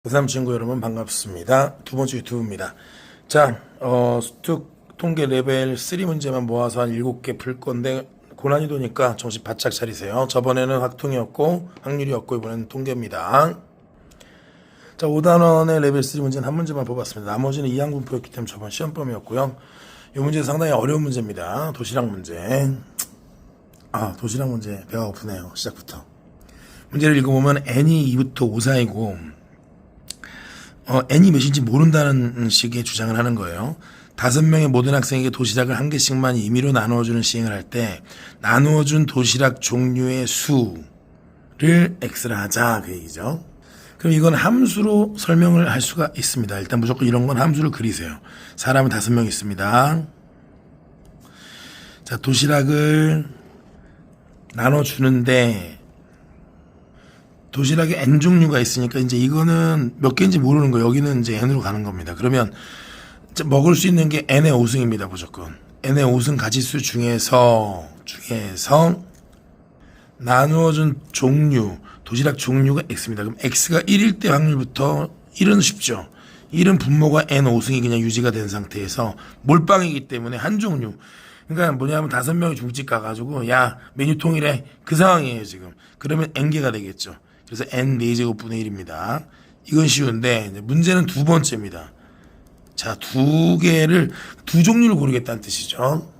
고3 친구 여러분 반갑습니다. 두 번째 유튜브입니다. 자, 수특 통계 레벨 3 문제만 모아서 한 7개 풀 건데 고난이도니까 정신 바짝 차리세요. 저번에는 확통이었고 확률이었고 이번에는 통계입니다. 자, 5단원의 레벨 3 문제는 한 문제만 뽑았습니다. 나머지는 이항분포였기 때문에 저번 시험범위였고요. 이 문제 상당히 어려운 문제입니다. 도시락 문제. 도시락 문제 배가 고프네요. 시작부터. 문제를 읽어보면 n이 2부터 5 사이고 n이 몇인지 모른다는 식의 주장을 하는 거예요. 5명의 모든 학생에게 도시락을 한 개씩만 임의로 나누어주는 시행을 할 때 나누어준 도시락 종류의 수를 x라 하자 그 얘기죠. 그럼 이건 함수로 설명을 할 수가 있습니다. 일단 무조건 이런 건 함수를 그리세요. 사람은 5명 있습니다. 자, 도시락을 나눠주는데 도시락에 n 종류가 있으니까 이제 이거는 몇 개인지 모르는 거예요. 여기는 이제 n으로 가는 겁니다. 그러면 먹을 수 있는 게 n의 5승입니다. 무조건. n의 5승 가지수 중에서 나누어준 종류, 도시락 종류가 x입니다. 그럼 x가 1일 때 확률부터 1은 쉽죠. 1은 분모가 n 5승이 그냥 유지가 된 상태에서 몰빵이기 때문에 한 종류. 그러니까 뭐냐면 5명이 중집 가가지고 야 메뉴 통일해 그 상황이에요 지금. 그러면 n개가 되겠죠. 그래서 n 4제곱분의 1입니다. 이건 쉬운데 문제는 두 번째입니다. 자, 두 종류를 고르겠다는 뜻이죠.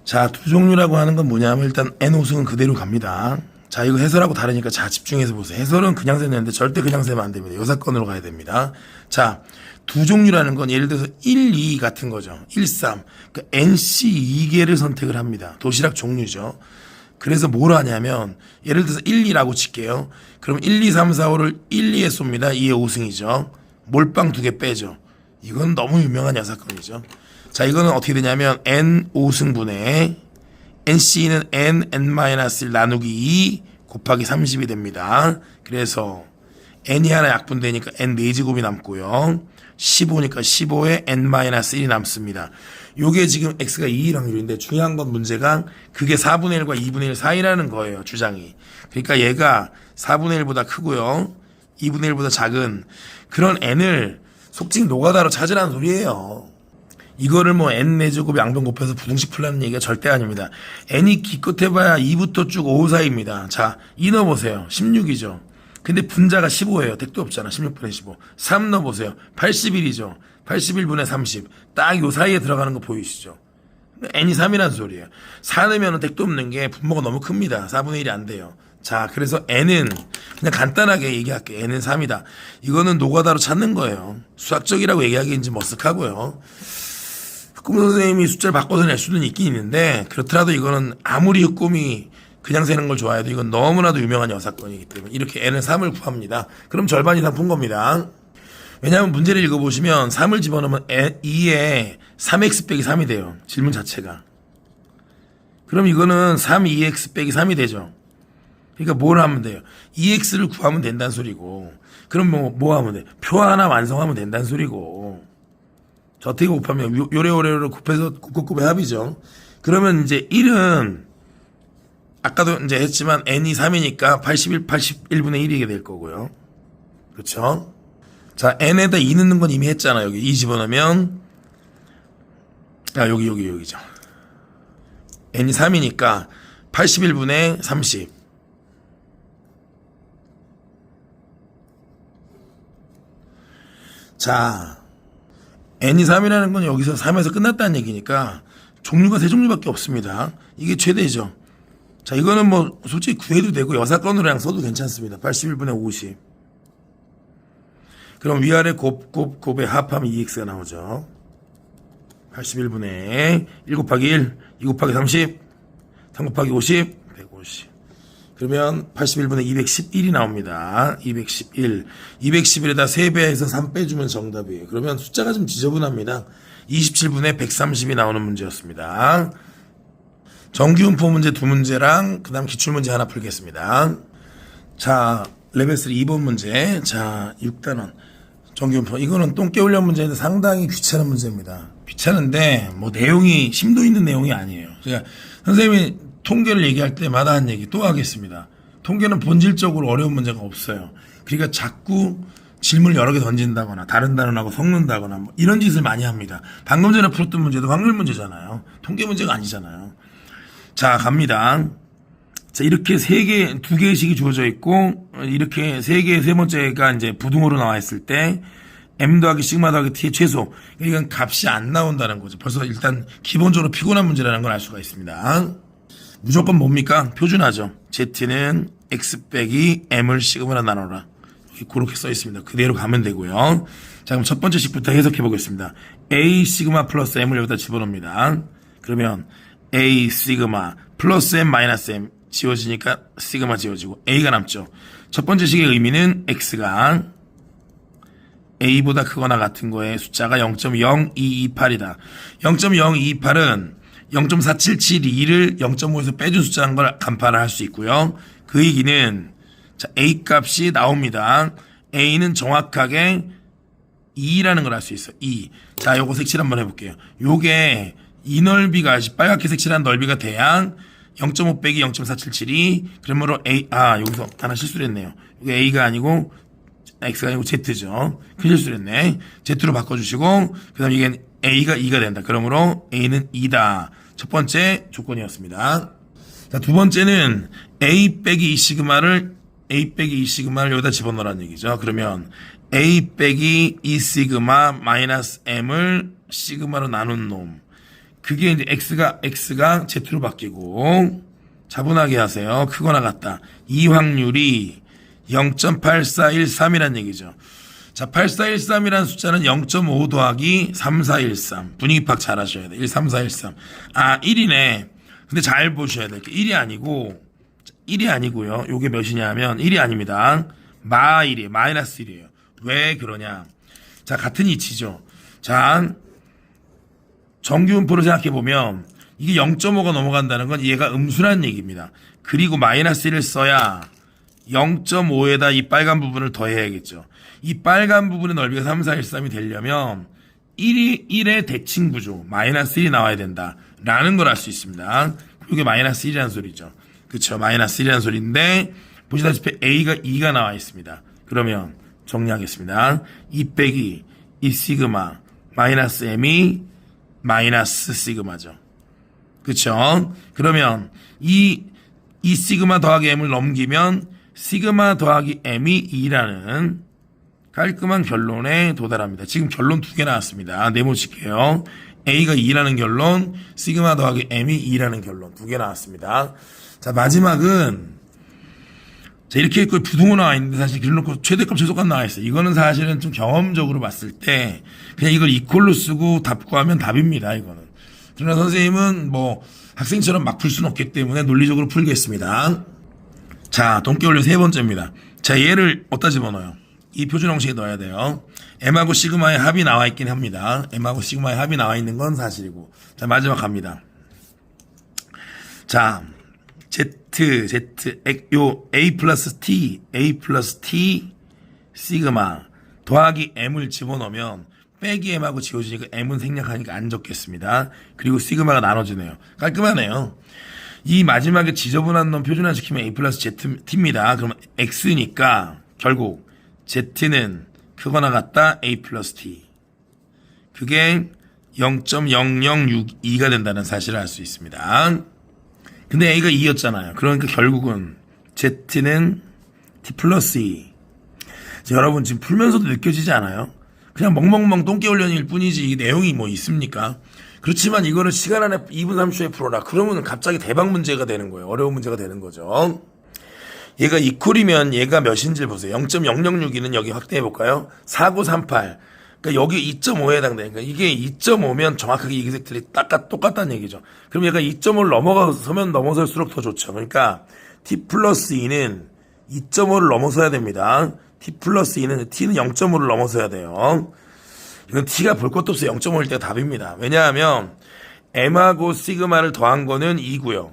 자, 두 종류라고 하는 건 뭐냐면 일단 n 5승은 그대로 갑니다. 자, 이거 해설하고 다르니까 자 집중해서 보세요. 해설은 그냥 세는데 절대 그냥 세면 안 됩니다. 여사건으로 가야 됩니다. 자, 두 종류라는 건 예를 들어서 1, 2 같은 거죠. 1, 3. 그러니까 NC 2개를 선택을 합니다. 도시락 종류죠. 그래서 뭘 하냐면 예를 들어서 1, 2라고 칠게요. 그럼 1, 2, 3, 4, 5를 1, 2에 쏩니다. 2의 5승이죠. 몰빵 2개 빼죠. 이건 너무 유명한 여사건이죠. 자, 이거는 어떻게 되냐면 N 5승분의 NC는 N-1 나누기 2 곱하기 30이 됩니다. 그래서 N이 하나 약분되니까 N 4제곱이 남고요. 15니까 15에 N-1이 남습니다. 요게 지금 X가 2일 확률인데 중요한 건 문제가 그게 4분의 1과 2분의 1 사이라는 거예요. 주장이. 그러니까 얘가 4분의 1보다 크고요. 2분의 1보다 작은 그런 N을 속칭 노가다로 찾으라는 소리예요. 이거를 뭐 n 4제곱 양변 곱해서 부등식 풀라는 얘기가 절대 아닙니다. n이 기껏 해봐야 2부터 쭉 5 사이입니다. 자, 2 넣어보세요. 16이죠. 근데 분자가 15예요. 택도 없잖아. 16분의 15. 3 넣어보세요. 81이죠. 81분의 30. 딱 요 사이에 들어가는 거 보이시죠? n이 3이라는 소리예요. 4 넣으면 택도 없는 게 분모가 너무 큽니다. 4분의 1이 안 돼요. 자, 그래서 n은 그냥 간단하게 얘기할게요. n은 3이다. 이거는 노가다로 찾는 거예요. 수학적이라고 얘기하기엔 좀 머쓱하고요. 흑꿈 선생님이 숫자를 바꿔서 낼 수는 있긴 있는데 그렇더라도 이거는 아무리 흑꿈이 그냥 세는 걸 좋아해도 이건 너무나도 유명한 여사건이기 때문에 이렇게 n은 3을 구합니다. 그럼 절반 이상 푼 겁니다. 왜냐하면 문제를 읽어보시면 3을 집어넣으면 2에 3x 빼기 3이 돼요. 질문 자체가. 그럼 이거는 3, 2x 빼기 3이 되죠. 그러니까 뭘 하면 돼요? 2x를 구하면 된다는 소리고 그럼 뭐 하면 돼? 표 하나 완성하면 된다는 소리고 저 어떻게 곱하면 요래요래를 곱해서 곱곱곱의 합이죠. 그러면 이제 1은 아까도 이제 했지만 n이 3이니까 81분의 1이게 될 거고요. 그렇죠? 자, n에다 2 넣는 건 이미 했잖아. 여기 2 집어넣으면 여기죠. n이 3이니까 81분의 30. 자, n이 3이라는 건 여기서 3에서 끝났다는 얘기니까 종류가 3종류밖에 없습니다. 이게 최대죠. 자, 이거는 뭐 솔직히 구해도 되고 여사건으로 그냥 써도 괜찮습니다. 81분의 50. 그럼 위아래 곱의 합하면 2x가 나오죠. 81분의 1 곱하기 1, 2 곱하기 30, 3 곱하기 50, 150. 그러면 81분의 211이 나옵니다. 211. 211에다 3배해서 3 빼주면 정답이에요. 그러면 숫자가 좀 지저분합니다. 27분의 130이 나오는 문제였습니다. 정기분포 문제 2문제랑 그 다음 기출문제 하나 풀겠습니다. 자, 레벨 3 2번 문제. 자, 6단원. 정기분포. 이거는 똥개훈련 문제인데 상당히 귀찮은 문제입니다. 귀찮은데 뭐 내용이 심도 있는 내용이 아니에요. 그러니까 선생님이 통계를 얘기할 때마다 한 얘기 또 하겠습니다. 통계는 본질적으로 어려운 문제가 없어요. 그러니까 자꾸 질문을 여러 개 던진다거나 다른 단어하고 섞는다거나 뭐 이런 짓을 많이 합니다. 방금 전에 풀었던 문제도 확률 문제잖아요. 통계 문제가 아니잖아요. 자, 갑니다. 자, 이렇게 두 개씩이 주어져 있고, 이렇게 세 번째가 이제 부등호로 나와 있을 때, m 더하기 시그마 더하기 t의 최소. 이건 값이 안 나온다는 거죠. 벌써 일단 기본적으로 피곤한 문제라는 걸 알 수가 있습니다. 무조건 뭡니까? 표준하죠. z는 x 빼기 m을 시그마로 나눠라. 그렇게 써 있습니다. 그대로 가면 되고요. 자, 그럼 첫 번째 식부터 해석해 보겠습니다. a 시그마 플러스 m을 여기다 집어넣습니다. 그러면 a 시그마 플러스 m 마이너스 m 지워지니까 시그마 지워지고 a가 남죠. 첫 번째 식의 의미는 x가 a보다 크거나 같은 거에 숫자가 0.0228이다. 0.0228은 0.4772를 0.5에서 빼준 숫자인 걸 간파를 할 수 있고요. 그 얘기는 자, a 값이 나옵니다. a는 정확하게 2라는 걸 알 수 있어. 2. 자, 요거 색칠 한번 해볼게요. 요게 이 넓이가 빨갛게 색칠한 넓이가 대양 0.5 빼기 0.477이 그러므로 a 여기서 하나 실수를 했네요. 이게 a가 아니고 x가 아니고 z죠. 큰 실수를 했네. z로 바꿔주시고 그 다음에 이게 a가 2가 된다. 그러므로 a는 2다. 첫 번째 조건이었습니다. 자, 두 번째는 a 빼기 2 시그마를 여기다 집어넣으라는 얘기죠. 그러면 a 빼기 2 시그마 마이너스 m을 시그마로 나눈 놈. 그게 이제 x가 z로 바뀌고 차분하게 하세요. 크거나 같다. 이 확률이 0.8413이라는 얘기죠. 자, 8413이라는 숫자는 0.5 더하기 3413. 분위기 파악 잘 하셔야 돼. 13413. 1이네. 근데 잘 보셔야 돼. 1이 아니고요. 요게 몇이냐 하면 1이 아닙니다. 마1이에요. 마이너스 1이에요. 왜 그러냐. 자, 같은 이치죠. 자, 정규분포를 생각해보면 이게 0.5가 넘어간다는 건 얘가 음수라는 얘기입니다. 그리고 마이너스 1을 써야 0.5에다 이 빨간 부분을 더해야겠죠. 이 빨간 부분의 넓이가 3413이 되려면 1의 대칭 구조 마이너스 1이 나와야 된다라는 걸 알 수 있습니다. 이게 마이너스 1이라는 소리죠. 그렇죠. 마이너스 1이라는 소리인데 보시다시피 a가 2가 나와 있습니다. 그러면 정리하겠습니다. 2 빼기 2 시그마 마이너스 m이 마이너스 시그마죠. 그렇죠. 그러면 이 시그마 더하기 m을 넘기면 시그마 더하기 m이 2라는 깔끔한 결론에 도달합니다. 지금 결론 2개 나왔습니다. 네모칠게요. a가 2라는 결론, 시그마 더하기 m이 2라는 결론 2개 나왔습니다. 자, 마지막은 자, 이렇게 있고 부등호 나와 있는데 사실 길러놓고 최대값 최소값 나와 있어요. 이거는 사실은 좀 경험적으로 봤을 때 그냥 이걸 이퀄로 쓰고 답 구하면 답입니다. 이거는. 그러나 선생님은 뭐 학생처럼 막 풀 수는 없기 때문에 논리적으로 풀겠습니다. 자, 동기원료 세 번째입니다. 자, 얘를 어디다 집어넣어요? 이 표준 형식에 넣어야 돼요. m하고 시그마의 합이 나와 있긴 합니다. m하고 시그마의 합이 나와 있는 건 사실이고. 자, 마지막 갑니다. 자, a 플러스 t 시그마 더하기 m을 집어넣으면 빼기 m하고 지워지니까 m은 생략하니까 안 적겠습니다. 그리고 시그마가 나눠지네요. 깔끔하네요. 이 마지막에 지저분한 놈 표준화 시키면 a 플러스 zt입니다. 그러면 x니까 결국 z는 크거나 같다 a 플러스 t. 그게 0.0062가 된다는 사실을 알 수 있습니다. 근데 a가 2였잖아요. 그러니까 결국은 z는 t 플러스 2. 여러분 지금 풀면서도 느껴지지 않아요? 그냥 멍멍멍 똥개훈련일 뿐이지 이 내용이 뭐 있습니까? 그렇지만 이거를 시간 안에 2분 30초에 풀어라. 그러면 갑자기 대박 문제가 되는 거예요. 어려운 문제가 되는 거죠. 얘가 이퀄이면 얘가 몇인지를 보세요. 0.0062는 여기 확대해 볼까요? 4938. 그러니까 여기 2.5에 해당되니까 이게 2.5면 정확하게 이 색들이 똑같다는 얘기죠. 그럼 얘가 2.5를 넘어서면 넘어설수록 더 좋죠. 그러니까 t 플러스 2는 2.5를 넘어서야 됩니다. t 플러스 2는 t는 0.5를 넘어서야 돼요. 이건 t가 볼 것도 없어요. 0.5일 때가 답입니다. 왜냐하면 m하고 시그마를 더한 거는 2고요.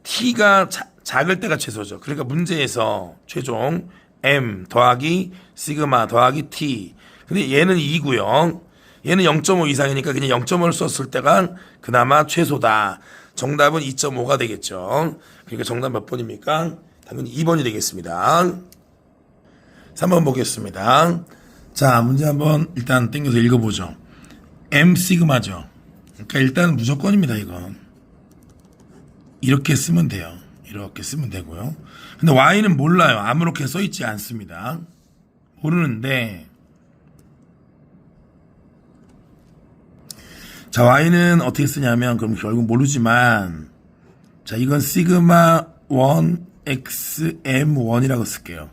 t가 작을 때가 최소죠. 그러니까 문제에서 최종 m 더하기 시그마 더하기 t. 근데 얘는 2고요. 얘는 0.5 이상이니까 그냥 0.5를 썼을 때가 그나마 최소다. 정답은 2.5가 되겠죠. 그러니까 정답 몇 번입니까? 당연히 2번이 되겠습니다. 3번 보겠습니다. 자, 문제 한번 일단 땡겨서 읽어보죠. M 시그마죠. 그러니까 일단 무조건입니다, 이건. 이렇게 쓰면 돼요. 이렇게 쓰면 되고요. 근데 Y는 몰라요. 아무렇게 써있지 않습니다. 모르는데, 자, Y는 어떻게 쓰냐면, 그럼 결국 모르지만, 자, 이건 시그마 1 XM1이라고 쓸게요.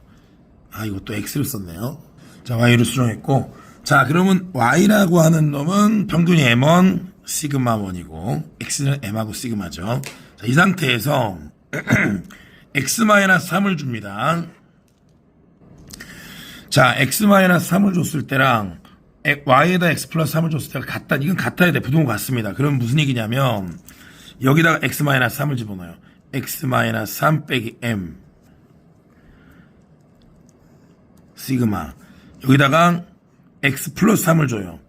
아, 이것도 X를 썼네요. 자, Y를 수정했고, 자, 그러면 Y라고 하는 놈은 평균이 M1, 시그마 1이고, X는 M하고 시그마죠. 자, 이 상태에서, X-3을 줍니다. 자, X-3을 줬을 때랑, Y에다 X 플러스 3을 줬을 때가 같다. 이건 같아야 돼. 부동은 같습니다. 그럼 무슨 얘기냐면, 여기다가 X-3을 집어넣어요. X-3 빼기 M. 시그마. 여기다가 X 플러스 3을 줘요.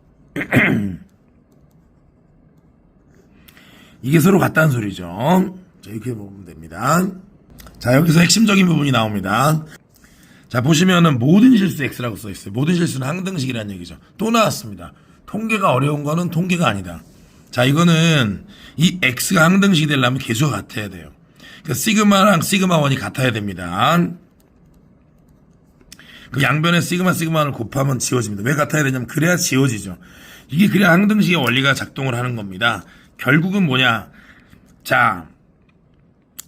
이게 서로 같다는 소리죠. 자, 이렇게 보면 됩니다. 자, 여기서 핵심적인 부분이 나옵니다. 자, 보시면은 모든 실수 X라고 써있어요. 모든 실수는 항등식이라는 얘기죠. 또 나왔습니다. 통계가 어려운 거는 통계가 아니다. 자, 이거는 이 X가 항등식이 되려면 개수가 같아야 돼요. 그러니까 시그마랑 시그마 1이 같아야 됩니다. 그 양변에 시그마를 곱하면 지워집니다. 왜 같아야 되냐면 그래야 지워지죠. 이게 그래야 항등식의 원리가 작동을 하는 겁니다. 결국은 뭐냐. 자,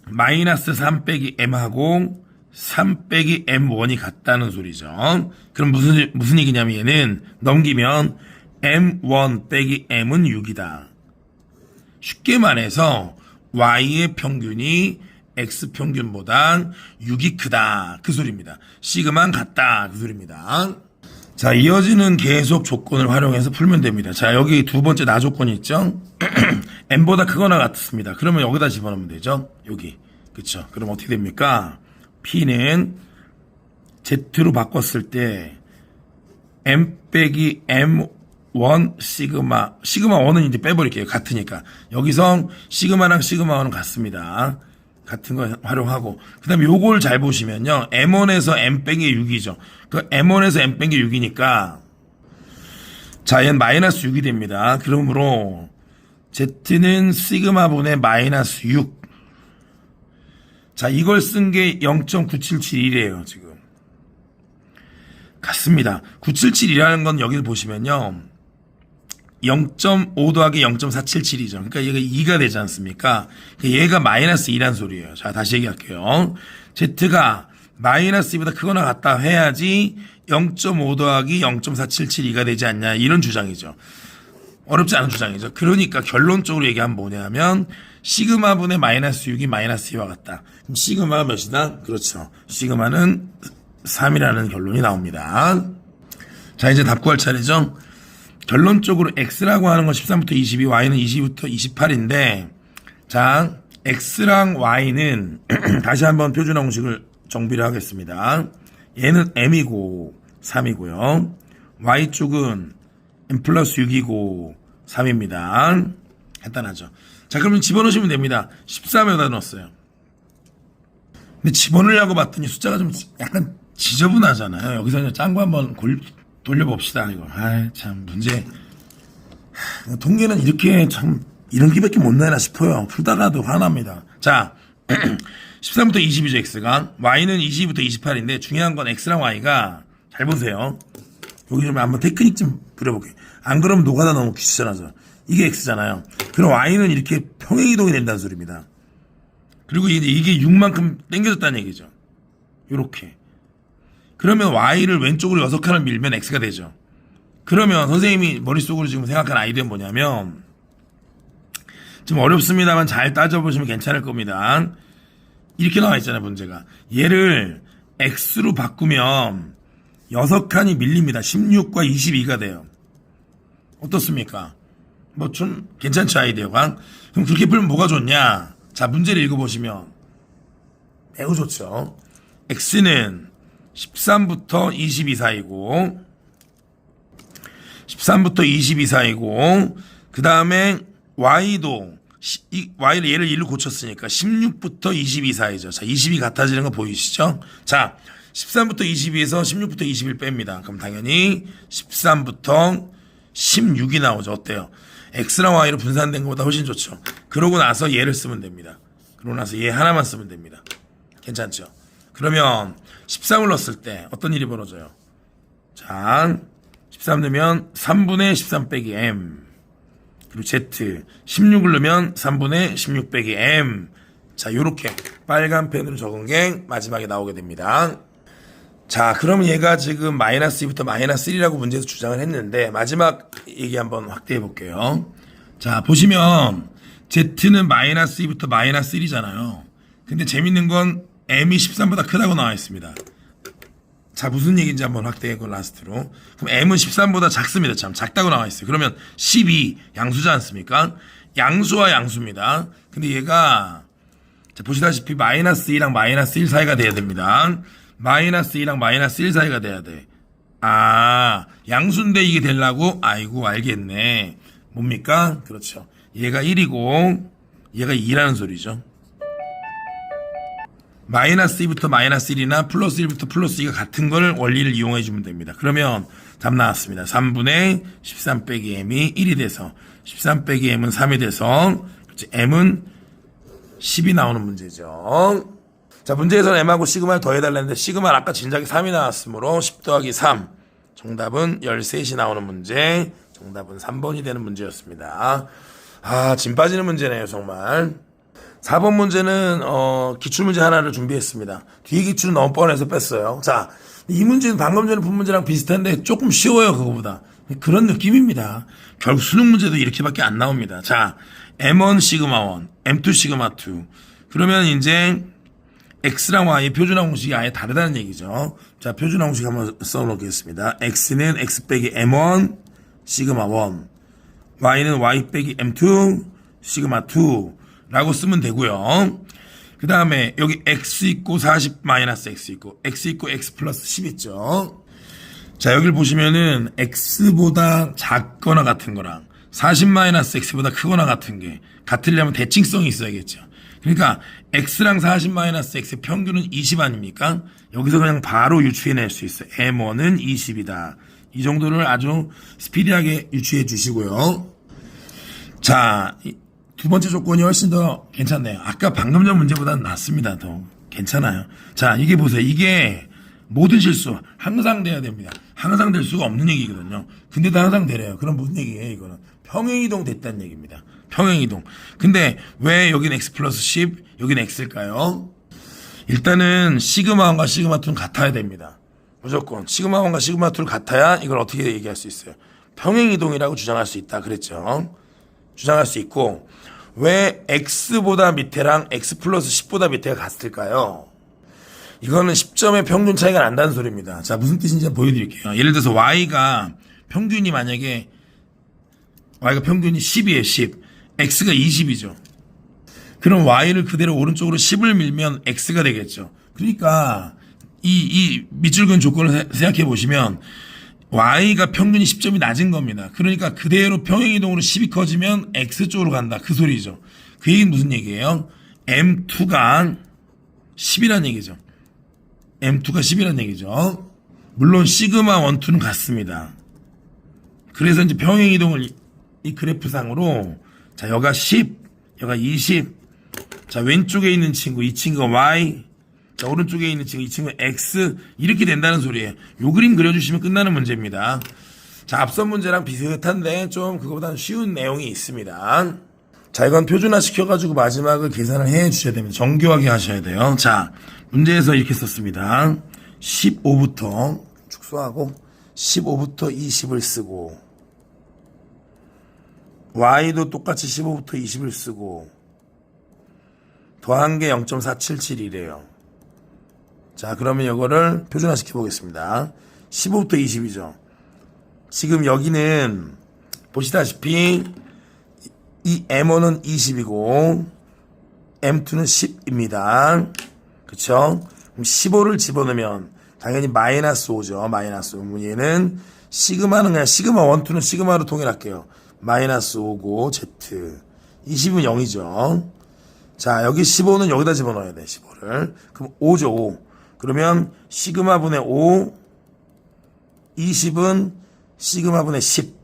마이너스 3 빼기 M하고 3 빼기 M1이 같다는 소리죠. 그럼 무슨 얘기냐면 얘는 넘기면 M1 빼기 M은 6이다. 쉽게 말해서 Y의 평균이 X 평균보다 6이 크다. 그 소리입니다. 시그마는 같다. 그 소리입니다. 자, 이어지는 계속 조건을 활용해서 풀면 됩니다. 자, 여기 두 번째 나 조건이 있죠? M보다 크거나 같습니다. 그러면 여기다 집어넣으면 되죠? 여기. 그쵸? 그럼 어떻게 됩니까? P는 Z로 바꿨을 때 M 빼기 M1 시그마 1은 이제 빼버릴게요. 같으니까. 여기서 시그마랑 시그마 1은 같습니다. 같은 거 활용하고. 그 다음에 요걸 잘 보시면요. M1에서 M 빼기 6이죠. 그 M1에서 M 빼기 6이니까. 자, 얘는 마이너스 6이 됩니다. 그러므로 Z는 시그마 분의 마이너스 6. 자, 이걸 쓴 게 0.9771이에요, 지금. 같습니다. 977이라는 건 여기서 보시면요. 0.5 더하기 0.477이죠. 그러니까 얘가 2가 되지 않습니까? 얘가 마이너스 2란 소리예요. 자, 다시 얘기할게요. Z가 마이너스 2보다 크거나 같다 해야지 0.5 더하기 0.4772가 되지 않냐. 이런 주장이죠. 어렵지 않은 주장이죠. 그러니까 결론적으로 얘기하면 뭐냐면 시그마 분의 마이너스 6이 마이너스 2와 같다. 그럼 시그마가 몇이다? 그렇죠. 시그마는 3이라는 결론이 나옵니다. 자, 이제 답 구할 차례죠. 결론적으로 X라고 하는 건 13부터 22, Y는 20부터 28인데, 자, X랑 Y는 다시 한번 표준화 공식을 정비를 하겠습니다. 얘는 M이고 3이고요. Y쪽은 M 플러스 6이고 3입니다. 간단하죠. 자, 그러면 집어넣으시면 됩니다. 13에다 넣었어요. 근데 집어넣으려고 봤더니 숫자가 좀 약간 지저분하잖아요. 여기서 이제 짠 거 한번 돌려봅시다, 이거. 아이, 참, 문제. 통계는 이렇게 참, 이런 기밖에 못 내나 싶어요. 풀다가도 화납니다. 자, 13부터 22죠, X가. Y는 22부터 28인데, 중요한 건 X랑 Y가, 잘 보세요. 여기 좀 한번 테크닉 좀 부려볼게요. 안 그러면 노가다 너무 귀찮아져. 이게 X잖아요. 그럼 Y는 이렇게 평행이동이 된다는 소리입니다. 그리고 이게 6만큼 당겨졌다는 얘기죠. 요렇게. 그러면 Y를 왼쪽으로 6칸을 밀면 X가 되죠. 그러면 선생님이 머릿속으로 지금 생각한 아이디어는 뭐냐면, 좀 어렵습니다만 잘 따져보시면 괜찮을 겁니다. 이렇게 나와 있잖아요, 문제가. 얘를 X로 바꾸면 6칸이 밀립니다. 16과 22가 돼요. 어떻습니까? 뭐 좀 괜찮죠, 아이디어가? 그럼 그렇게 풀면 뭐가 좋냐? 자, 문제를 읽어보시면 매우 좋죠. X는 13부터 22 사이고 13부터 22 사이고 그 다음에 Y도 Y를 얘를 1로 고쳤으니까 16부터 22 사이죠. 자, 20이 같아지는 거 보이시죠? 자, 13부터 22에서 16부터 21 뺍니다. 그럼 당연히 13부터 16이 나오죠. 어때요? X랑 Y로 분산된 것보다 훨씬 좋죠. 그러고 나서 얘를 쓰면 됩니다. 그러고 나서 얘 하나만 쓰면 됩니다. 괜찮죠? 그러면 13을 넣었을 때 어떤 일이 벌어져요? 자, 13 넣으면 3분의 13 빼기 M. 그리고 Z. 16을 넣으면 3분의 16 빼기 M. 자, 요렇게 빨간 펜으로 적은 게 마지막에 나오게 됩니다. 자, 그럼 얘가 지금 마이너스 2부터 마이너스 1이라고 문제에서 주장을 했는데 마지막 얘기 한번 확대해 볼게요. 자, 보시면 Z는 마이너스 2부터 마이너스 1이잖아요. 근데 재밌는 건 M이 13보다 크다고 나와 있습니다. 자, 무슨 얘기인지 한번 확대해고 라스트로. 그럼 M은 13보다 작습니다. 참 작다고 나와 있어요. 그러면 12 양수지 않습니까? 양수와 양수입니다. 근데 얘가 자, 보시다시피 마이너스 2랑 마이너스 1 사이가 돼야 됩니다. 마이너스 2랑 마이너스 1 사이가 돼야 돼. 아, 양수인데 이게 되려고? 아이고, 알겠네. 뭡니까? 그렇죠. 얘가 1이고 얘가 2라는 소리죠. 마이너스 2부터 마이너스 1이나 플러스 1부터 플러스 2가 같은 걸 원리를 이용해 주면 됩니다. 그러면 답 나왔습니다. 3분의 13 빼기 m이 1이 돼서 13 빼기 m은 3이 돼서 m은 10이 나오는 문제죠. 자, 문제에서는 m하고 시그마를 더해달라는데 시그마는 아까 진작에 3이 나왔으므로 10 더하기 3 정답은 13이 나오는 문제. 정답은 3번이 되는 문제였습니다. 아, 진 빠지는 문제네요 정말. 4번 문제는 기출문제 하나를 준비했습니다. 뒤에 기출은 너무 뻔해서 뺐어요. 자, 이 문제는 방금 전에 푼 문제랑 비슷한데 조금 쉬워요. 그거보다. 그런 느낌입니다. 결국 수능 문제도 이렇게밖에 안 나옵니다. 자, M1 시그마 1, M2 시그마 2. 그러면 이제 X랑 Y의 표준화 공식이 아예 다르다는 얘기죠. 자, 표준화 공식 한번 써놓겠습니다. X는 X 빼기 M1 시그마 1, Y는 Y 빼기 M2 시그마 2 라고 쓰면 되고요. 그 다음에 여기 X 있고 40 마이너스 X 있고 X 있고 X 플러스 10 있죠. 자, 여기를 보시면은 X보다 작거나 같은 거랑 40 마이너스 X보다 크거나 같은 게 같으려면 대칭성이 있어야겠죠. 그러니까 X랑 40 마이너스 X의 평균은 20 아닙니까? 여기서 그냥 바로 유추해낼 수 있어요. M1은 20이다. 이 정도를 아주 스피디하게 유추해 주시고요. 자, 두 번째 조건이 훨씬 더 괜찮네요. 아까 방금 전 문제보다는 낫습니다. 더 괜찮아요. 자, 이게 보세요. 이게 모든 실수 항상 돼야 됩니다. 항상 될 수가 없는 얘기거든요. 근데도 항상 되래요. 그럼 무슨 얘기예요? 이거는 평행이동 됐다는 얘기입니다. 평행이동. 근데 왜 여기는 x 플러스 10, 여기는 x일까요? 일단은 시그마 1과 시그마 2는 같아야 됩니다. 무조건 시그마 1과 시그마 2를 같아야 이걸 어떻게 얘기할 수 있어요? 평행이동이라고 주장할 수 있다 그랬죠. 주장할 수 있고, 왜 x보다 밑에랑 x 플러스 10보다 밑에가 같을까요? 이거는 10점의 평균 차이가 난다는 소리입니다. 자, 무슨 뜻인지 보여드릴게요. 예를 들어서 y가 평균이 만약에 y가 평균이 10이에요. 10. x가 20이죠. 그럼 y를 그대로 오른쪽으로 10을 밀면 x가 되겠죠. 그러니까 이 밑줄 그은 조건을 생각해 보시면 y가 평균이 10점이 낮은 겁니다. 그러니까 그대로 평행이동으로 10이 커지면 x쪽으로 간다. 그 소리죠. 그 얘기는 무슨 얘기예요? M2가 10이란 얘기죠. M2가 10이란 얘기죠. 물론 시그마 1, 2는 같습니다. 그래서 이제 평행이동을 이 그래프상으로 자, 여가 10, 여가 20. 자, 왼쪽에 있는 친구, 이 친구가 Y. 자, 오른쪽에 있는 친구, 이 친구가 X. 이렇게 된다는 소리예요. 요 그림 그려주시면 끝나는 문제입니다. 자, 앞선 문제랑 비슷한데 좀 그거보다는 쉬운 내용이 있습니다. 자, 이건 표준화 시켜가지고 마지막을 계산을 해 주셔야 됩니다. 정교하게 하셔야 돼요. 자, 문제에서 이렇게 썼습니다. 15부터 축소하고 15부터 20을 쓰고 y도 똑같이 15부터 20을 쓰고 더한 게 0.477이래요. 자, 그러면 이거를 표준화 시켜보겠습니다. 15부터 20이죠. 지금 여기는 보시다시피 이 M1은 20이고 M2는 10입니다. 그쵸? 그럼 15를 집어넣으면 당연히 마이너스 5죠. 마이너스 5. 얘는 시그마는 그냥 시그마 1, 2는 시그마로 통일할게요. 마이너스 5고 Z 20은 0이죠. 자, 여기 15는 여기다 집어넣어야 돼. 15를. 그럼 5죠. 5. 그러면 시그마분의 5, 20은 시그마분의 10.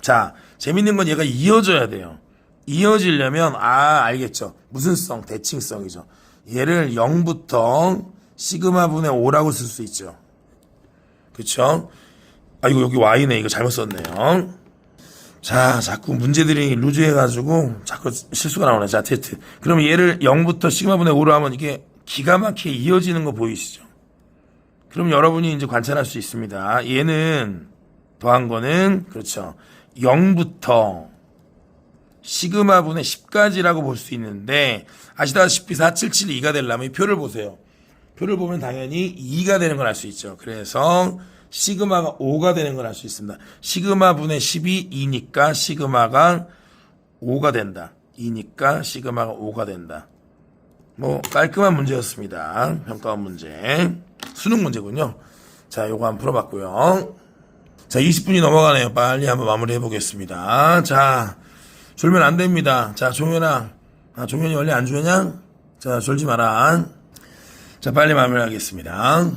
자, 재밌는 건 얘가 이어져야 돼요. 이어지려면 알겠죠. 무슨 성? 대칭성이죠. 얘를 0부터 시그마분의 5라고 쓸 수 있죠. 그쵸? 이거 여기 y네. 이거 잘못 썼네요. 자, 자꾸 문제들이 루즈해가지고 자꾸 실수가 나오네. 자, z. 그럼 얘를 0부터 시그마분의 5로 하면 이게 기가 막히게 이어지는 거 보이시죠? 그럼 여러분이 이제 관찰할 수 있습니다. 얘는 더한 거는 그렇죠. 0부터 시그마분의 10까지라고 볼 수 있는데 아시다시피 4772가 되려면 이 표를 보세요. 표를 보면 당연히 2가 되는 걸 알 수 있죠. 그래서 시그마가 5가 되는 걸 알 수 있습니다. 시그마분의 10이 2니까 시그마가 5가 된다. 2니까 시그마가 5가 된다. 뭐 깔끔한 문제였습니다. 평가원 문제. 수능 문제군요. 자, 요거 한번 풀어봤고요. 자, 20분이 넘어가네요. 빨리 한번 마무리해 보겠습니다. 자, 졸면 안 됩니다. 자, 종현아. 종현이 원래 안 졸냐? 자, 졸지 마라. 자, 빨리 마무리하겠습니다.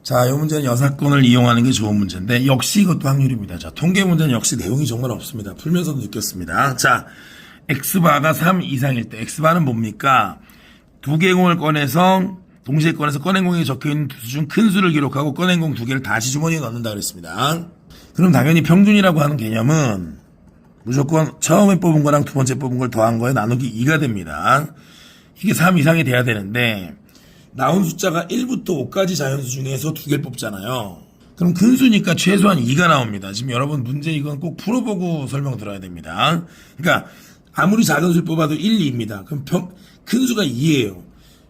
자, 이 문제는 여사건을 이용하는 게 좋은 문제인데 역시 이것도 확률입니다. 자, 통계 문제는 역시 내용이 정말 없습니다. 풀면서도 느꼈습니다. 자, x바가 3 이상일 때 x바는 뭡니까? 두 개 공을 꺼내서 동시에 꺼내서 꺼낸 공에 적혀있는 두 수 중 큰 수를 기록하고 꺼낸 공 두 개를 다시 주머니에 넣는다 그랬습니다. 그럼 당연히 평균이라고 하는 개념은 무조건 처음에 뽑은 거랑 두 번째 뽑은 걸 더한 거에 나누기 2가 됩니다. 이게 3 이상이 돼야 되는데 나온 숫자가 1부터 5까지 자연수 중에서 두 개를 뽑잖아요. 그럼 큰 수니까 최소한 2가 나옵니다. 지금 여러분 문제 이건 꼭 풀어보고 설명 들어야 됩니다. 그러니까 아무리 작은 수를 뽑아도 1, 2입니다. 그럼 큰 수가 2예요.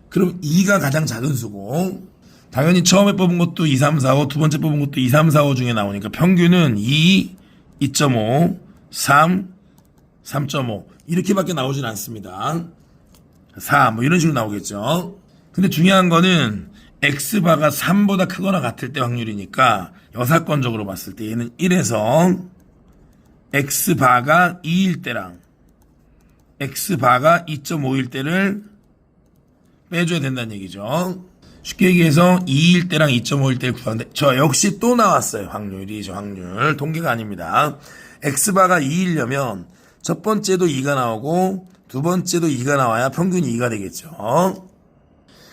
그럼 2가 가장 작은 수고 당연히 처음에 뽑은 것도 2, 3, 4, 5 두 번째 뽑은 것도 2, 3, 4, 5 중에 나오니까 평균은 2, 2.5, 3, 3.5 이렇게밖에 나오진 않습니다. 4 뭐 이런 식으로 나오겠죠. 근데 중요한 거는 x바가 3보다 크거나 같을 때 확률이니까 여사건적으로 봤을 때 얘는 1에서 x바가 2일 때랑 x바가 2.5일 때를 빼줘야 된다는 얘기죠. 쉽게 얘기해서 2일 때랑 2.5일 때를 구하는데 저 역시 또 나왔어요. 확률이죠. 확률. 통계가 아닙니다. x바가 2이려면 첫 번째도 2가 나오고 두 번째도 2가 나와야 평균이 2가 되겠죠.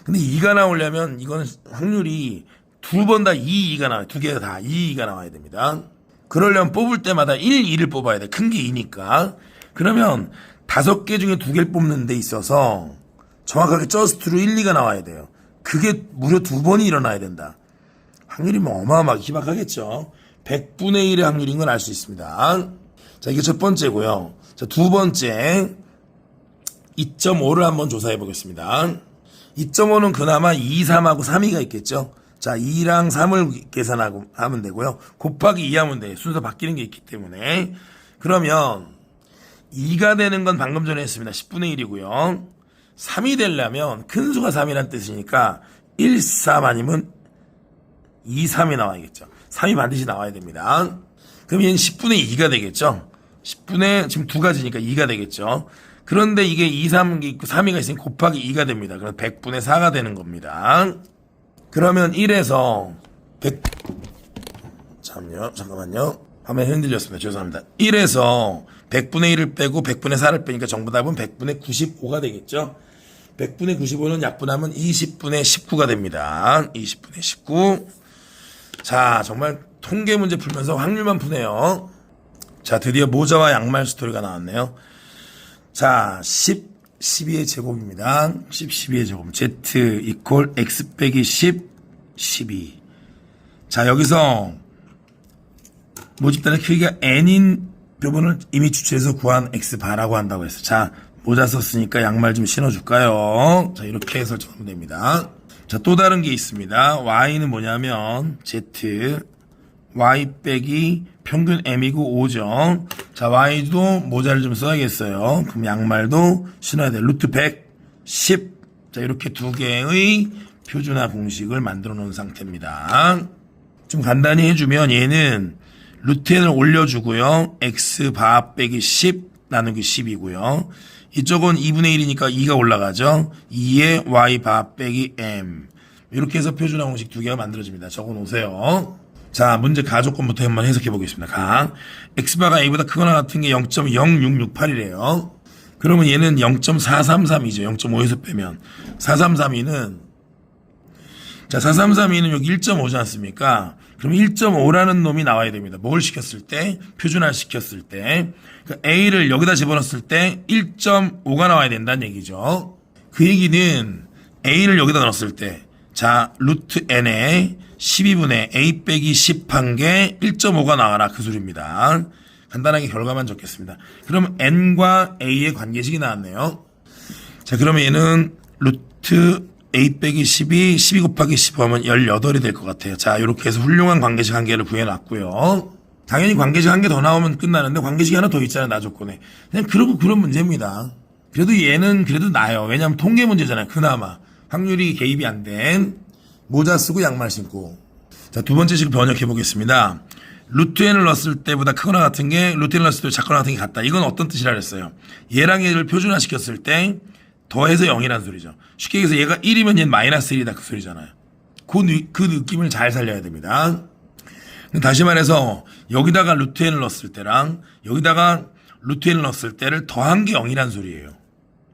근데 2가 나오려면 이건 확률이 두 번 다 2가 나와요. 두 개 다 2가 나와야 됩니다. 그러려면 뽑을 때마다 1, 2를 뽑아야 돼. 큰 게 2니까. 그러면 5개 중에 2개를 뽑는 데 있어서 정확하게 저스트로 1, 2가 나와야 돼요. 그게 무려 2번이 일어나야 된다. 확률이 뭐 어마어마하게 희박하겠죠. 100분의 1의 확률인 걸 알 수 있습니다. 자, 이게 첫 번째고요. 자, 두 번째 2.5를 한번 조사해 보겠습니다. 2.5는 그나마 2, 3하고 3, 2가 있겠죠. 자, 2랑 3을 계산하고 하면 되고요. 곱하기 2 하면 돼요. 순서 바뀌는 게 있기 때문에. 그러면 2가 되는 건 방금 전에 했습니다. 10분의 1이고요. 3이 되려면 큰 수가 3이란 뜻이니까 1, 3 아니면 2, 3이 나와야겠죠. 3이 반드시 나와야 됩니다. 그럼 얘는 10분의 2가 되겠죠. 10분의 지금 두 가지니까 2가 되겠죠. 그런데 이게 2, 3이 있고 3이가 있으니 곱하기 2가 됩니다. 그럼 100분의 4가 되는 겁니다. 그러면 1에서 100 잠깐만요. 화면 흔들렸습니다. 죄송합니다. 1에서 100분의 1을 빼고 100분의 4를 빼니까 정부 답은 100분의 95가 되겠죠. 100분의 95는 약분하면 20분의 19가 됩니다. 20분의 19. 자, 정말 통계 문제 풀면서 확률만 푸네요. 자, 드디어 모자와 양말 스토리가 나왔네요. 자, 10, 12의 제곱입니다. 10, 12의 제곱. Z 이퀄 X 빼기 10, 12. 자, 여기서 모집단의 크기가 n인 부분을 이미 추출해서 구한 X바라고 한다고 했어요. 자, 모자 썼으니까 양말 좀 신어줄까요? 자, 이렇게 설정하면 됩니다. 자, 또 다른 게 있습니다. Y는 뭐냐면 Z, Y 빼기 평균 M이고 5죠. 자, Y도 모자를 좀 써야겠어요. 그럼 양말도 신어야 돼요. 루트 100, 10. 자, 이렇게 두 개의 표준화 공식을 만들어 놓은 상태입니다. 좀 간단히 해주면 얘는 루트 n을 올려주고요. X바 빼기 10 나누기 10이고요. 이쪽은 2분의 1이니까 2가 올라가죠. 2의 y바 빼기 m. 이렇게 해서 표준화 공식 두 개가 만들어집니다. 적어 놓으세요. 자, 문제 가조건부터 한번 해석해 보겠습니다. 강. x바가 a보다 크거나 같은 게 0.0668이래요. 그러면 얘는 0.433이죠. 0.5에서 빼면. 4332는, 자, 4332는 여기 1.5지 않습니까? 그럼 1.5라는 놈이 나와야 됩니다. 뭘 시켰을 때? 표준화 시켰을 때. 그러니까 a를 여기다 집어넣었을 때 1.5가 나와야 된다는 얘기죠. 그 얘기는 a를 여기다 넣었을 때, 자, 루트 n에 12분의 a 빼기 10 한 게 1.5가 나와라. 그 소리입니다. 간단하게 결과만 적겠습니다. 그럼 n과 a의 관계식이 나왔네요. 자, 그러면 얘는 루트 a 빼기 10이 12 곱하기 15 하면 18이 될 것 같아요. 자, 이렇게 해서 훌륭한 관계식 한 개를 구해놨고요. 당연히 관계식 한 개 더 나오면 끝나는데 관계식이 하나 더 있잖아요. 나 조건에. 그냥 그런 문제입니다. 그래도 얘는 그래도 나아요. 왜냐하면 통계 문제잖아요. 그나마. 확률이 개입이 안 된 모자 쓰고 양말 신고. 자, 두 번째 식을 번역해 보겠습니다. 루트 n을 넣었을 때보다 크거나 같은 게 루트 n을 넣었을 때 작거나 같은 게 같다. 이건 어떤 뜻이라 그랬어요? 얘랑 얘를 표준화 시켰을 때 더해서 0이란 소리죠. 쉽게 얘기해서 얘가 1이면 얘는 마이너스 1이다. 그 소리잖아요. 그 느낌을 잘 살려야 됩니다. 다시 말해서 여기다가 루트 n을 넣었을 때랑 여기다가 루트 n을 넣었을 때를 더한 게 0이란 소리예요.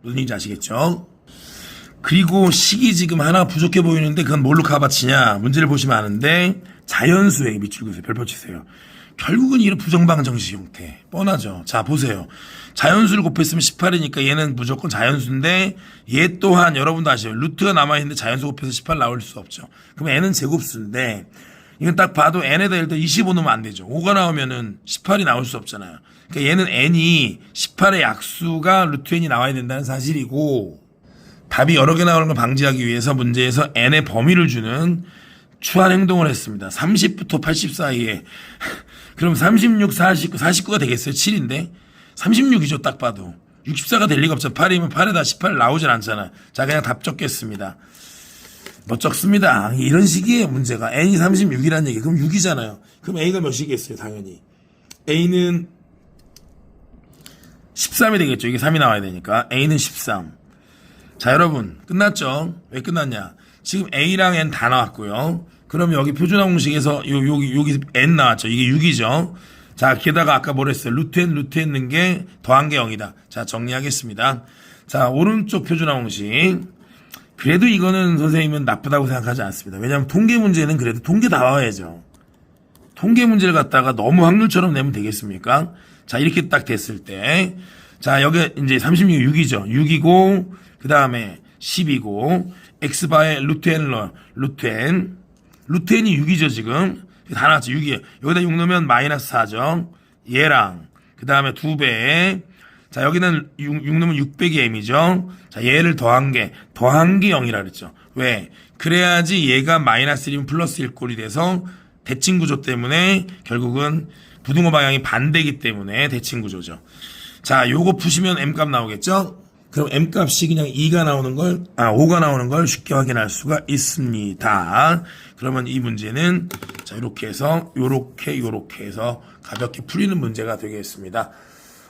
무슨 얘기인지 아시겠죠? 그리고 식이 지금 하나 부족해 보이는데 그건 뭘로 값어치냐? 문제를 보시면 아는데 자연수에 밑줄 그으세요. 별표 치세요. 결국은 이런 부정방정식 형태. 뻔하죠. 자, 보세요. 자연수를 곱했으면 18이니까 얘는 무조건 자연수인데 얘 또한 여러분도 아시죠? 루트가 남아있는데 자연수 곱해서 18 나올 수 없죠. 그럼 n은 제곱수인데 이건 딱 봐도 n에다 일단 25 넣으면 안 되죠. 5가 나오면은 18이 나올 수 없잖아요. 그러니까 얘는 n이 18의 약수가 루트 n이 나와야 된다는 사실이고 답이 여러 개 나오는 걸 방지하기 위해서 문제에서 n의 범위를 주는 추한 행동을 했습니다. 30부터 80 사이에. 그럼 36, 49, 49가 되겠어요? 7인데? 36이죠, 딱 봐도. 64가 될 리가 없죠. 8이면 8에다 18 나오진 않잖아. 자, 그냥 답 적겠습니다. 뭐 적습니다. 이런 식이에요, 문제가. n이 36이라는 얘기. 그럼 6이잖아요. 그럼 a가 몇이겠어요, 당연히. a는 13이 되겠죠. 이게 3이 나와야 되니까. a는 13. 자, 여러분 끝났죠? 왜 끝났냐? 지금 a랑 n 다 나왔고요. 그럼 여기 표준화 공식에서 여기 n 나왔죠. 이게 6이죠. 자, 게다가 아까 뭐랬어요? 루트 n 넣은 게 더한 게 0이다. 자, 정리하겠습니다. 자, 오른쪽 표준화 공식. 그래도 이거는 선생님은 나쁘다고 생각하지 않습니다. 왜냐하면 통계 문제는 그래도 통계 다 와야죠. 통계 문제를 갖다가 너무 확률처럼 내면 되겠습니까? 자, 이렇게 딱 됐을 때, 자, 여기 이제 36, 6이죠. 6이고 그 다음에 10이고 x바의 루트 n을 루트 n이 6이죠. 지금 다 나왔죠. 6이에요. 여기다 6 넣으면 마이너스 4죠. 얘랑 그 다음에 2배. 자, 여기는 6 넣으면 600이 m이죠. 자, 얘를 더한 게 0이라 그랬죠. 왜? 그래야지 얘가 마이너스 1이면 플러스 1 꼴이 돼서 대칭 구조 때문에 결국은 부등호 방향이 반대이기 때문에 대칭 구조죠. 자, 요거 푸시면 m값 나오겠죠? 그럼 m값이 그냥 5가 나오는 걸 쉽게 확인할 수가 있습니다. 그러면 이 문제는 자, 이렇게 해서 요렇게 해서 가볍게 풀리는 문제가 되겠습니다.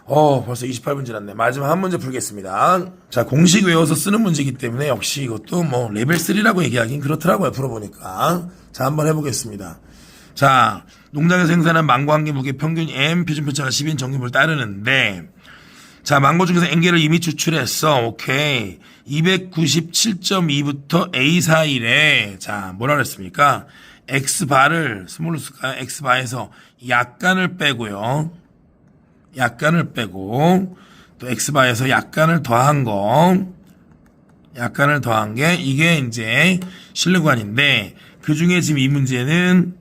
벌써 28분 지났네. 마지막 한 문제 풀겠습니다. 자, 공식 외워서 쓰는 문제이기 때문에 역시 이것도 뭐 레벨 3라고 얘기하긴 그렇더라고요. 풀어보니까. 자, 한번 해보겠습니다. 자, 농장에서 생산한 망고 한 개 무게 평균 m 표준편차가 10인 정규를 따르는데 자, 망고 중에서 n개를 이미 추출했어. 오케이. 297.2부터 a 사이래. 자, 뭐라 그랬습니까? x바를 스몰로 쓸까요? x바에서 약간을 빼고요. 약간을 빼고 또 x바에서 약간을 더한 게 이게 이제 실내관인데 그 중에 지금 이 문제는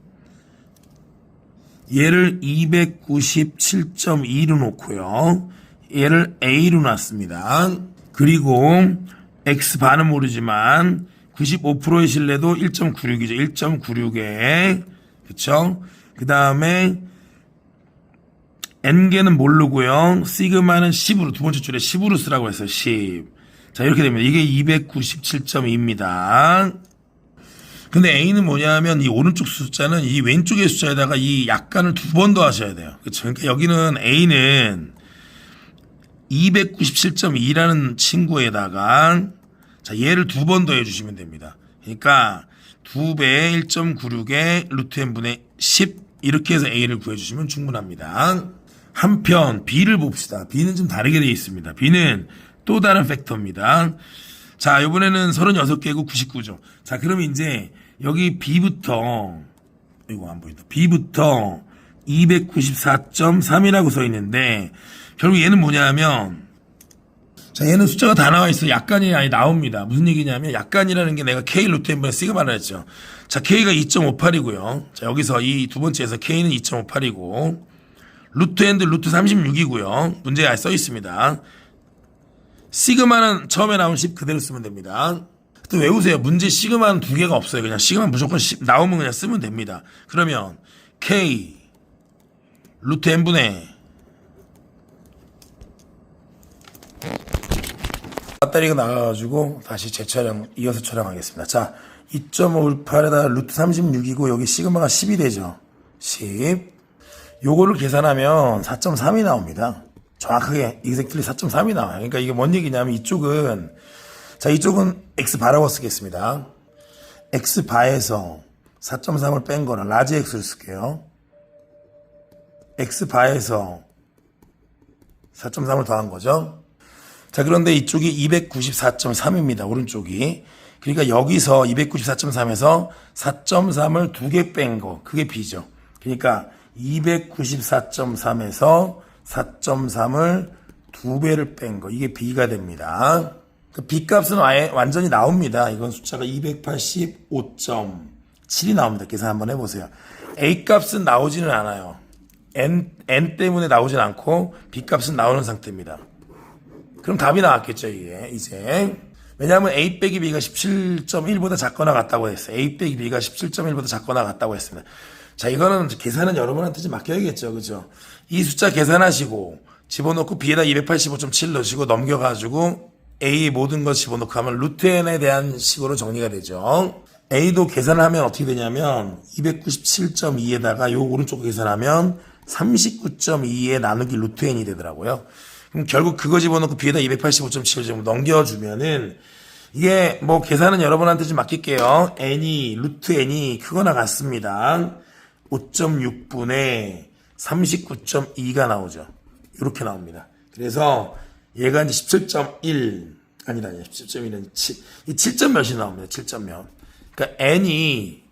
얘를 297.2로 놓고요. 얘를 a로 놨습니다. 그리고 x반은 모르지만 95%의 신뢰도 1.96이죠. 1.96에 그쵸? 그 다음에 n개는 모르고요. 시그마는 10으로 두 번째 줄에 10으로 쓰라고 했어요. 10. 자, 이렇게 됩니다. 이게 297.2입니다. 근데 a는 뭐냐면 이 오른쪽 숫자는 이 왼쪽의 숫자에다가 이 약간을 두 번 더 하셔야 돼요. 그쵸? 그러니까 여기는 a는 297.2라는 친구에다가 자 얘를 두 번 더해 주시면 됩니다. 그러니까 2배 1.96에 루트 n분의 10 이렇게 해서 a를 구해주시면 충분합니다. 한편 b를 봅시다. b는 좀 다르게 되어 있습니다. b는 또 다른 팩터입니다. 자 이번에는 36개고 99죠. 자 그럼 이제 여기 b부터 이거 안 보인다. b부터 294.3이라고 써 있는데 결국 얘는 뭐냐면 자 얘는 숫자가 다 나와 있어. 약간이 아니 나옵니다. 무슨 얘기냐면 약간이라는 게 내가 k 루트 n분의 시그마를 했죠. 자 k가 2.58이고요. 자 여기서 이 두 번째에서 k는 2.58이고 루트 n 루트 36이고요. 문제에 써 있습니다. 시그마는 처음에 나온 10 그대로 쓰면 됩니다. 또 외우세요. 문제 시그마는 두 개가 없어요. 그냥 시그마 무조건 10 나오면 그냥 쓰면 됩니다. 그러면 k 루트 n분의 배터리가 나가가지고 다시 재촬영 이어서 촬영하겠습니다. 자 2.58에다 루트 36이고 여기 시그마가 10이 되죠. 10 요거를 계산하면 4.3이 나옵니다. 정확하게 exactly 4.3이 나와요. 그러니까 이게 뭔 얘기냐면 이쪽은 자 이쪽은 x바라고 쓰겠습니다. x바에서 4.3을 뺀 거는 라지 x를 쓸게요. x바에서 4.3을 더한 거죠. 자 그런데 이쪽이 294.3입니다. 오른쪽이. 그러니까 여기서 294.3에서 4.3을 두 개 뺀 거 그게 b죠. 그러니까 294.3에서 4.3을 두 배를 뺀 거 이게 b가 됩니다. 그 b 값은 아예 완전히 나옵니다. 이건 숫자가 285.7이 나옵니다. 계산 한번 해보세요. a 값은 나오지는 않아요. n 때문에 나오진 않고 b 값은 나오는 상태입니다. 그럼 답이 나왔겠죠, 이게, 이제. 왜냐하면 A 빼기 B가 17.1보다 작거나 같다고 했어요. A 빼기 B가 17.1보다 작거나 같다고 했습니다. 자, 이거는 계산은 여러분한테 좀 맡겨야겠죠, 그죠? 이 숫자 계산하시고, 집어넣고 B에다 285.7 넣으시고, 넘겨가지고, A의 모든 것 집어넣고 하면 루트 n에 대한 식으로 정리가 되죠. A도 계산을 하면 어떻게 되냐면, 297.2에다가 요 오른쪽 계산하면, 39.2에 나누기 루트 n이 되더라고요. 그럼 결국 그거 집어넣고 B에다 285.7을 좀 넘겨주면은 이게 뭐 계산은 여러분한테 좀 맡길게요. n이 루트 n이 크거나 같습니다. 5.6분의 39.2가 나오죠. 이렇게 나옵니다. 그래서 얘가 이제 17.1 아니다 17.1은 7, 이 7점 몇이 나옵니다. 7점 몇. 그러니까 n이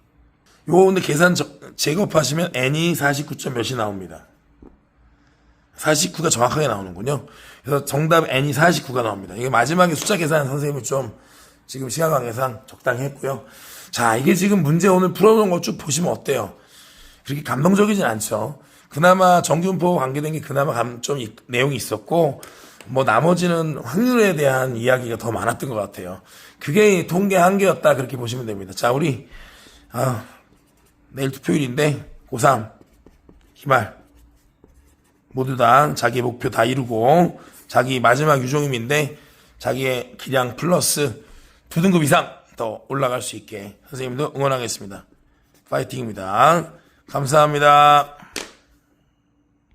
요 근데 계산 제곱하시면 n이 49점 몇이 나옵니다. 49가 정확하게 나오는군요. 그래서 정답 n이 49가 나옵니다. 이게 마지막에 숫자 계산 선생님이 좀 지금 시간 관계상 적당히 했고요. 자, 이게 지금 문제 오늘 풀어놓은 거 쭉 보시면 어때요? 그렇게 감동적이진 않죠. 그나마 정균포 관계된 게 그나마 좀 내용이 있었고, 뭐 나머지는 확률에 대한 이야기가 더 많았던 것 같아요. 그게 통계 한계였다 그렇게 보시면 됩니다. 자, 우리 내일 투표일인데 고3 기말 모두 다 자기 목표 다 이루고 자기 마지막 유종임인데 자기의 기량 플러스 2등급 이상 더 올라갈 수 있게 선생님도 응원하겠습니다. 파이팅입니다. 감사합니다.